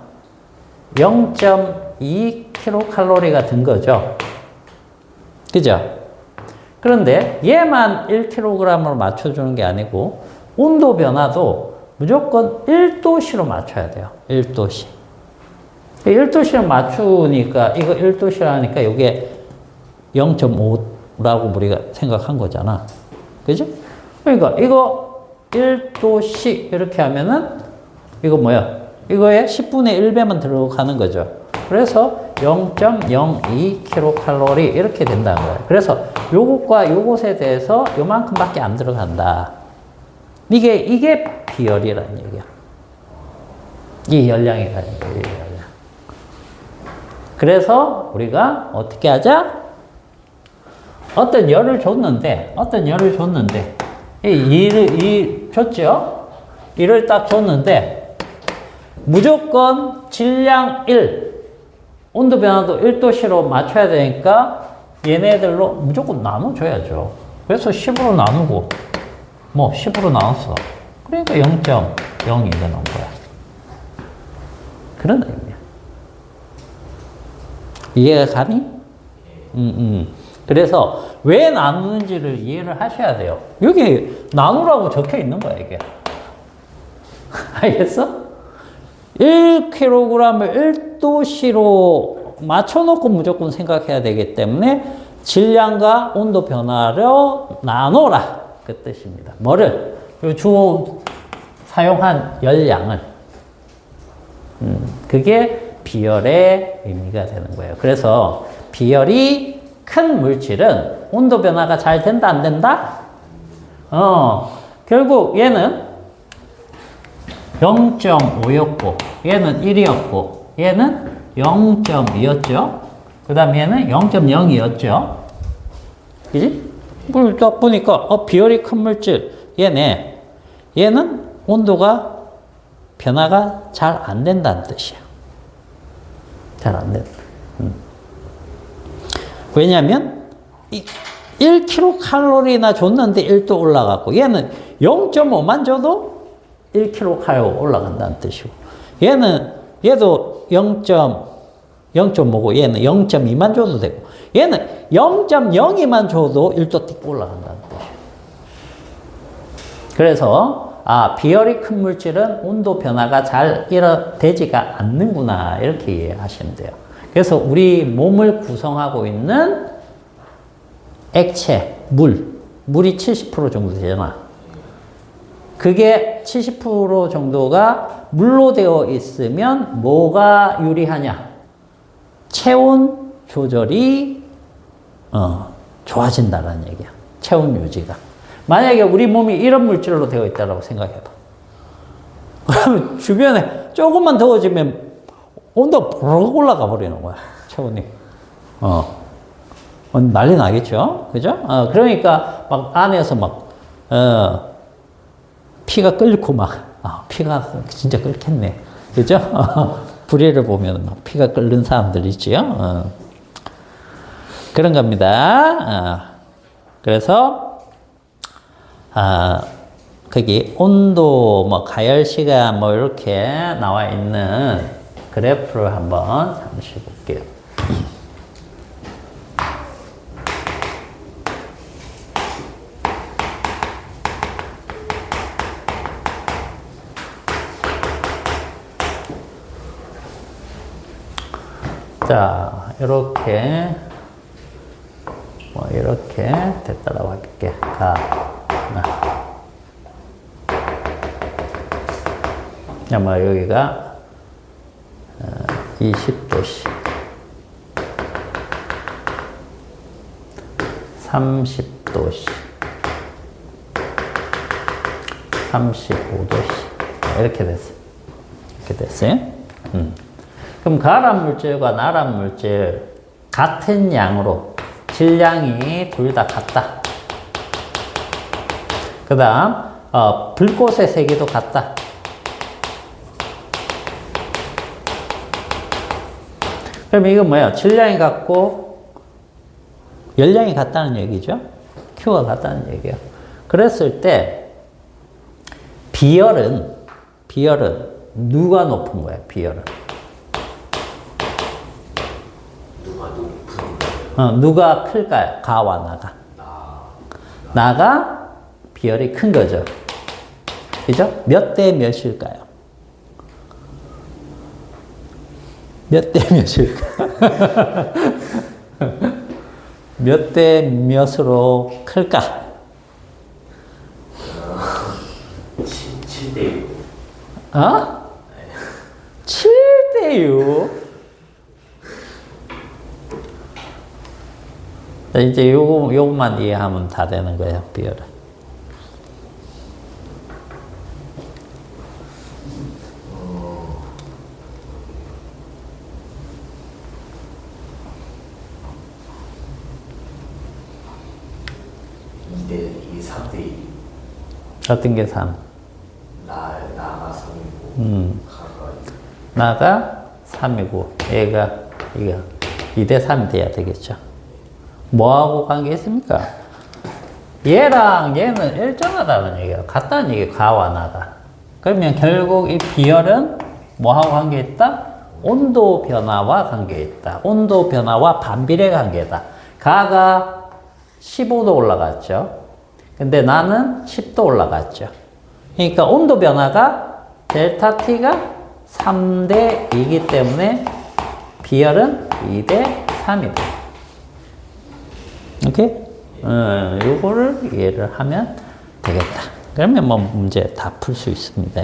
0.2kcal가 든 거죠. 그죠? 그런데 얘만 1kg으로 맞춰주는 게 아니고 온도 변화도 무조건 1도씨로 맞춰야 돼요. 1도씨. 1도씨로 맞추니까 이거 1도씨라니까 이게 0.5라고 우리가 생각한 거잖아. 그죠? 그러니까 이거 1도씨 이렇게 하면은 이거 뭐야? 이거에 10분의 1배만 들어가는 거죠. 그래서 0.02kcal 이렇게 된다는 거예요. 그래서 요것과 요것에 대해서 요만큼밖에 안 들어간다. 이게 비열이라는 얘기야. 이 열량이라는 얘기야. 그래서 우리가 어떻게 하자? 어떤 열을 줬는데, 줬죠? 이를 딱 줬는데, 무조건 질량 1, 온도 변화도 1도씨로 맞춰야 되니까 얘네들로 무조건 나눠줘야죠. 그래서 10으로 나누고, 10으로 나눴어. 그러니까 0.02가 나온 거야. 그런 의미야. 이해가 가니? 그래서 왜 나누는지를 이해를 하셔야 돼요. 여기 나누라고 적혀 있는 거야, 이게. 알겠어? 1kg을 1도씨로 맞춰놓고 무조건 생각해야 되기 때문에 질량과 온도 변화로 나눠라. 그 뜻입니다. 뭐를? 주 사용한 열량을. 그게 비열의 의미가 되는 거예요. 그래서 비열이 큰 물질은 온도 변화가 잘 된다, 안 된다? 결국 얘는 0.5였고, 얘는 1이었고, 얘는 0.2였죠. 그 다음에 얘는 0.0이었죠. 그지? 그걸 딱 보니까, 비열이 큰 물질, 얘네. 얘는 온도가 변화가 잘 안 된다는 뜻이야. 잘 안 된다. 왜냐면, 1kcal나 줬는데 1도 올라갔고, 얘는 0.5만 줘도 1kcal 올라간다는 뜻이고, 얘도 0.5고, 얘는 0.2만 줘도 되고, 얘는 0.02만 줘도 1도 띡 올라간다는 뜻이에요. 그래서, 비열이 큰 물질은 온도 변화가 잘 되지가 않는구나. 이렇게 이해하시면 돼요. 그래서 우리 몸을 구성하고 있는 액체, 물이 70% 정도 되잖아. 그게 70% 정도가 물로 되어 있으면 뭐가 유리하냐? 체온 조절이 좋아진다는 얘기야. 체온 유지가. 만약에 우리 몸이 이런 물질로 되어 있다고 생각해봐. 그러면 주변에 조금만 더워지면 온도가 부르륵 올라가 버리는 거야. 체온이. 난리 나겠죠? 그죠? 그러니까 막 안에서 피가 끓고 피가 진짜 끓겠네. 그죠? 불의를 보면 막 피가 끓는 사람들 있지요? 그런 겁니다. 그래서, 거기 온도, 가열 시간, 이렇게 나와 있는 그래프를 한번 잠시 볼게요. 자, 이렇게 뭐 이렇게 됐다라고 할게. 가, 나. 자, 뭐 여기가 20도씨, 30도씨, 35도씨 이렇게 됐어요. 이렇게 됐어요. 그럼 가람 물질과 나람 물질 같은 양으로 질량이 둘 다 같다. 그 다음 불꽃의 세기도 같다. 그럼 이건 뭐야? 질량이 같고 열량이 같다는 얘기죠. Q가 같다는 얘기예요. 그랬을 때 비열은 누가 높은 거야? 비열은 누가 높은 누가 클까요? 가와 나가. 나가 비열이 큰 거죠. 그죠? 몇 대 몇일까요? 몇 대 몇일까? 몇 대 몇으로 클까? 7대 6. 어? 7대 6? 이제 요것만 이해하면 다 되는 거예요, 비열은. 이게 3대 2. 어떤 게 3? 나가 3이고 가가 나가 3이고 얘가 이거 2대 3이 돼야 되겠죠. 뭐하고 관계 있습니까? 얘랑 얘는 일정하다는 얘기야. 같다는 얘기야. 가와 나가. 그러면 결국 이 비열은 뭐하고 관계 있다? 온도 변화와 관계 있다. 온도 변화와 반비례 관계다. 가가 15도 올라갔죠. 근데 나는 10도 올라갔죠. 그러니까 온도 변화가 델타 T가 3대 2이기 때문에 비열은 2대 3이다. 오케이? 요거를 이해를 하면 되겠다. 그러면 뭐 문제 다 풀 수 있습니다.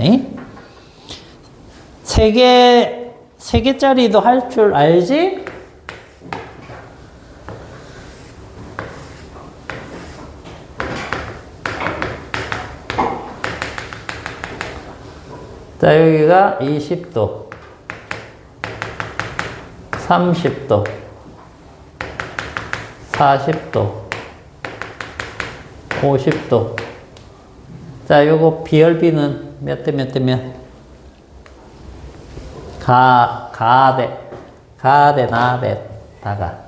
세 개짜리도 할 줄 알지? 자, 여기가 20도, 30도, 40도, 50도. 자, 요거 비열비는 몇 대 몇 대면? 가대, 나대, 다가.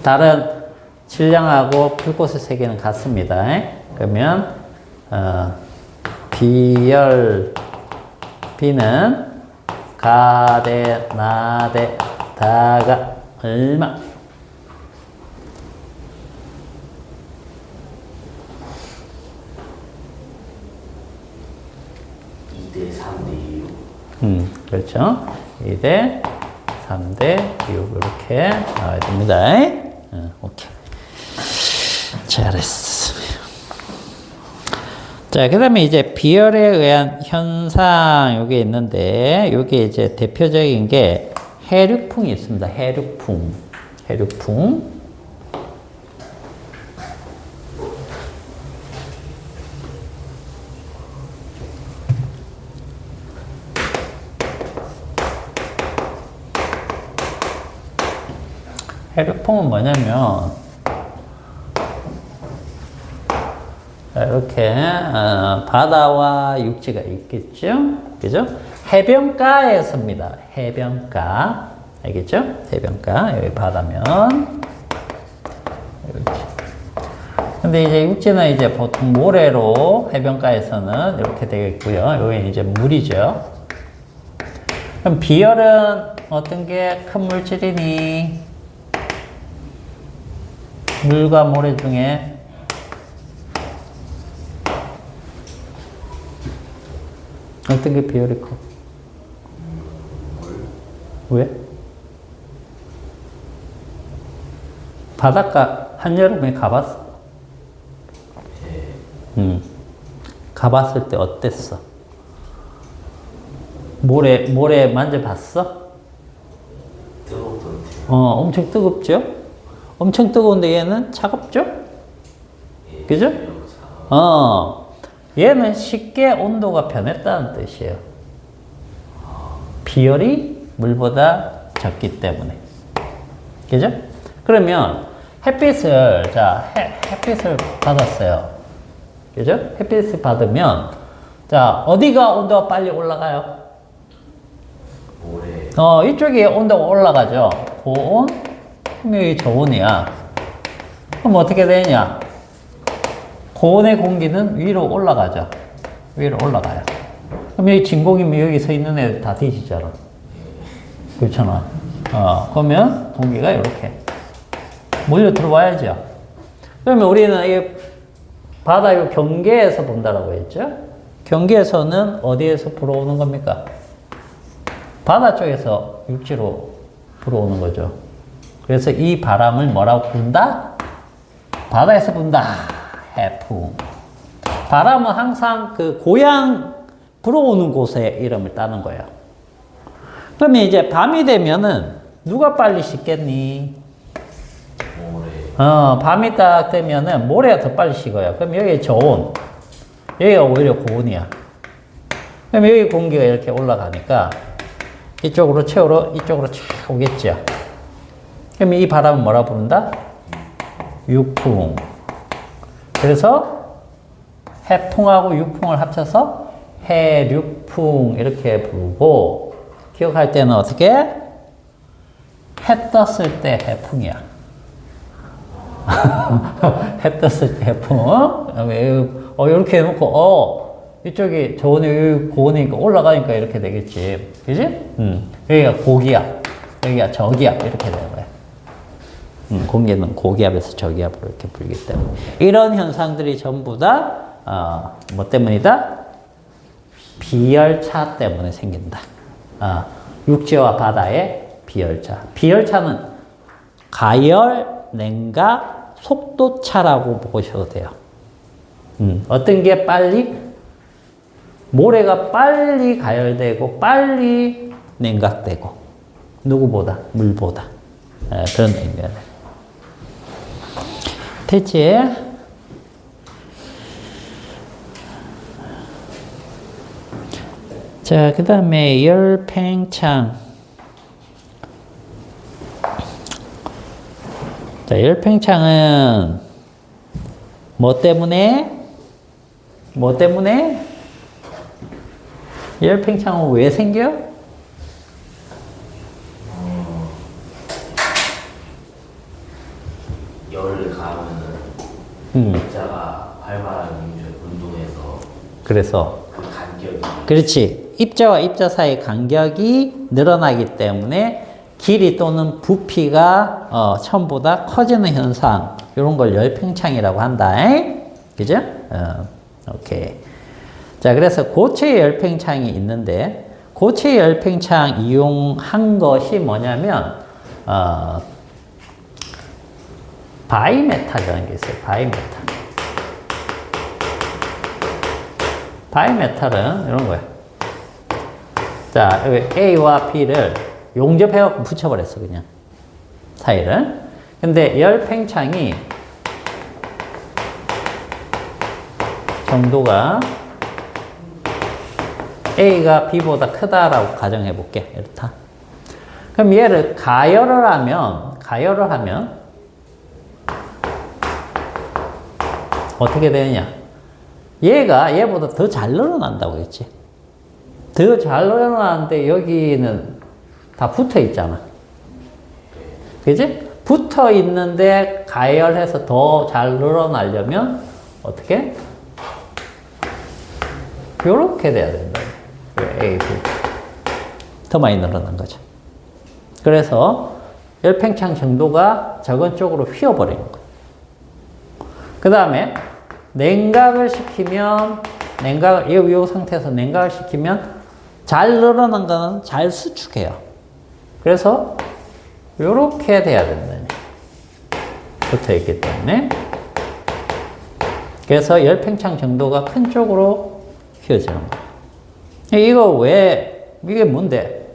다른 질량하고 불꽃의 세기는 같습니다. 그러면, 비열비는 가대, 나대, 다가 얼마? 2대 3대 6. 그렇죠. 2대 3대 6 이렇게 나와야 됩니다. 오케이. 잘했어. 자, 그 다음에 이제 비열에 의한 현상 요게 있는데, 요게 이제 대표적인 게 해륙풍이 있습니다. 해륙풍. 해륙풍은 뭐냐면, 이렇게 바다와 육지가 있겠죠? 그죠? 해변가에서입니다. 해변가. 알겠죠? 해변가. 여기 바다면 이렇게. 근데 이제 육지는 이제 보통 모래로 해변가에서는 이렇게 되겠고요. 여기는 이제 물이죠. 그럼 비열은 어떤 게 큰 물질이니? 물과 모래 중에 어떤 게 비열이 커? 왜? 바닷가 한여름에 가봤어? 가봤을 때 어땠어? 모래 만져봤어? 뜨겁던데. 엄청 뜨겁죠? 엄청 뜨거운데 얘는 차갑죠? 그죠? 얘는 쉽게 온도가 변했다는 뜻이에요. 비열이 물보다 적기 때문에. 그죠? 그러면 햇빛을 받았어요. 그죠? 햇빛을 받으면, 자, 어디가 온도가 빨리 올라가요? 모래. 이쪽에 온도가 올라가죠. 고온, 그럼 여기 저온이야. 그럼 어떻게 되냐? 고온의 공기는 위로 올라가죠. 위로 올라가요. 그럼 여기 진공이면 여기 서 있는 애들 다 뒤지잖아. 그렇잖아. 그러면 공기가 이렇게 몰려 들어와야죠. 그러면 우리는 이 바다 요 경계에서 본다라고 했죠. 경계에서는 어디에서 불어오는 겁니까? 바다 쪽에서 육지로 불어오는 거죠. 그래서 이 바람을 뭐라고 부른다? 바다에서 분다. 해풍. 바람은 항상 그 고향 불어오는 곳의 이름을 따는 거예요. 그러면 이제 밤이 되면은 누가 빨리 식겠니? 모래. 밤이 딱 되면은 모래가 더 빨리 식어요. 그럼 여기 저온, 여기가 오히려 고온이야. 그럼 여기 공기가 이렇게 올라가니까 이쪽으로 채우러 이쪽으로 쫙 오겠죠. 그럼 이 바람은 뭐라 부른다? 육풍. 그래서 해풍하고 육풍을 합쳐서 해륙풍 이렇게 부르고, 기억할 때는 어떻게? 해 떴을 때 해풍이야. 해 떴을 때 해풍. 이렇게 해놓고, 이쪽이 저온이 고온이니까 올라가니까 이렇게 되겠지. 그지? 여기가 고기압, 여기가 저기압, 이렇게 되는 거야. 공기는 고기압에서 저기압으로 이렇게 불기 때문에. 이런 현상들이 전부 다, 뭐 때문이다? 비열차 때문에 생긴다. 육지와 바다의 비열차. 비열차는 가열, 냉각, 속도차라고 보셔도 돼요. 어떤 게 빨리? 모래가 빨리 가열되고 빨리 냉각되고, 누구보다? 물보다. 그런 의미예요. 됐지? 자, 그 다음에 열팽창. 자, 열팽창은 뭐 때문에? 뭐 때문에? 열팽창은 왜 생겨? 열을 가하면은 입자가 활발하게 운동해서 그래서 그 간격이. 그렇지. 입자와 입자 사이 간격이 늘어나기 때문에 길이 또는 부피가 처음보다 커지는 현상, 이런 걸 열팽창이라고 한다. 그죠? 오케이. 자, 그래서 고체 열팽창이 있는데, 고체 열팽창 이용한 것이 뭐냐면 바이메탈이라는 게 있어요. 바이메탈. 바이메탈은 이런 거예요. 자, 여기 A와 B를 용접해갖고 붙여버렸어, 그냥. 사이를. 근데 열팽창이 정도가 A가 B보다 크다라고 가정해볼게. 이렇다. 그럼 얘를 가열을 하면 어떻게 되느냐? 얘가 얘보다 더 잘 늘어난다고 했지. 더 잘 늘어나는데 여기는 다 붙어 있잖아. 그지? 붙어 있는데 가열해서 더 잘 늘어나려면 어떻게? 요렇게 돼야 된다. A, B. 더 많이 늘어난 거죠. 그래서 열팽창 정도가 적은 쪽으로 휘어버리는 거예요. 그 다음에 냉각을 시키면, 이 상태에서 냉각을 시키면 잘 늘어난 거는 잘 수축해요. 그래서 요렇게 돼야 된다. 붙어 있기 때문에. 그래서 열팽창 정도가 큰 쪽으로 휘어지는 거예요. 이거 왜, 이게 뭔데?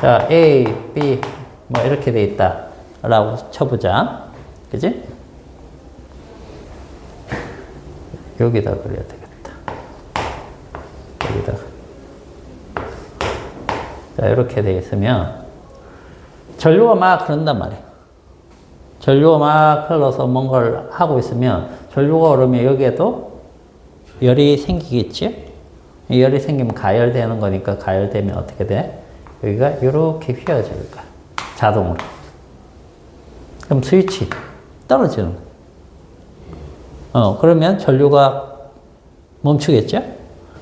자, A, B, 뭐 이렇게 돼 있다. 라고 쳐보자. 그지? 여기다 그려야 되겠다. 여기다가. 자, 이렇게 돼 있으면, 전류가 막 흐른단 말이에요. 전류가 막 흘러서 뭔가를 하고 있으면, 전류가 흐르면 여기에도 열이 생기겠지? 열이 생기면 가열되는 거니까, 가열되면 어떻게 돼? 여기가 이렇게 휘어질 거야. 자동으로. 그럼 스위치 떨어지는 거야. 그러면 전류가 멈추겠죠?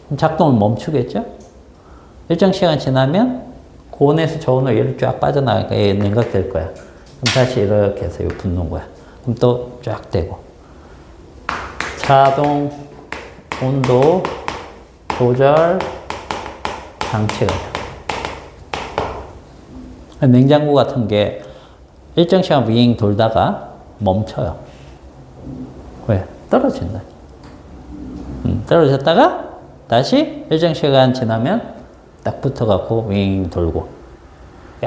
그럼 작동을 멈추겠죠? 일정 시간 지나면 고온에서 저온으로 열이 쫙 빠져나가니까 얘 냉각될 거야. 그럼 다시 이렇게 해서 이거 붙는 거야. 그럼 또 쫙 되고. 자동 온도 조절 장치가 돼. 냉장고 같은 게 일정 시간 윙 돌다가 멈춰요. 왜? 떨어진다. 떨어졌다가 다시 일정 시간 지나면 딱 붙어갖고 윙 돌고.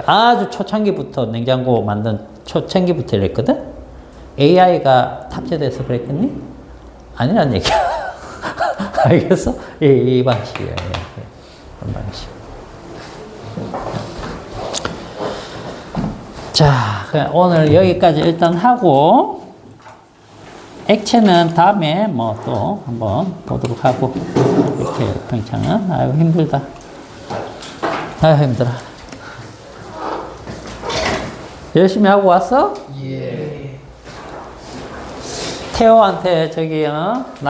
아주 초창기부터 냉장고 만든 초창기부터 이랬거든? AI가 탑재돼서 그랬겠니? 아니란 얘기야. 알겠어? 이 방식이에요. 이런 방식. 자, 오늘 여기까지 일단 하고, 액체는 다음에 뭐 또 한번 보도록 하고, 이렇게 평창은. 아유, 힘들다. 아유, 힘들어. 열심히 하고 왔어? 예. 태호한테 저기,